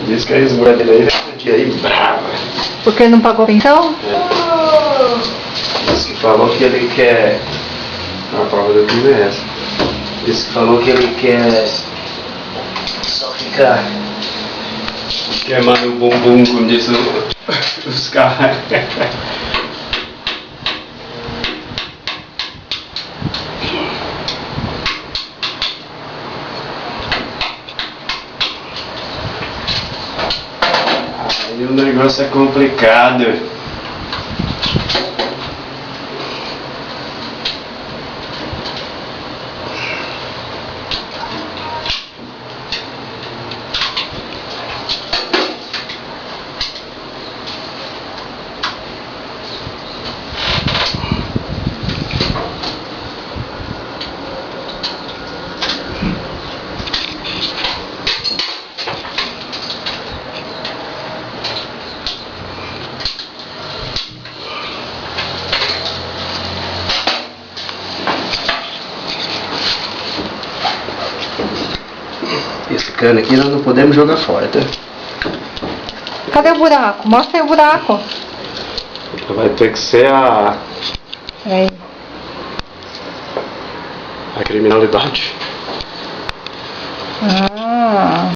Diz que a ex-mulher dele aí veio aí brava. Porque ele não pagou pensão? Diz que falou que ele quer... A prova do crime é essa. Diz que falou que ele quer... Só ficar... Queimando o bumbum, como diz os caras. Aí o negócio é complicado. Esse cano aqui nós não podemos jogar fora, tá? Cadê o buraco? Mostra aí o buraco. Vai ter que ser a criminalidade. Ah.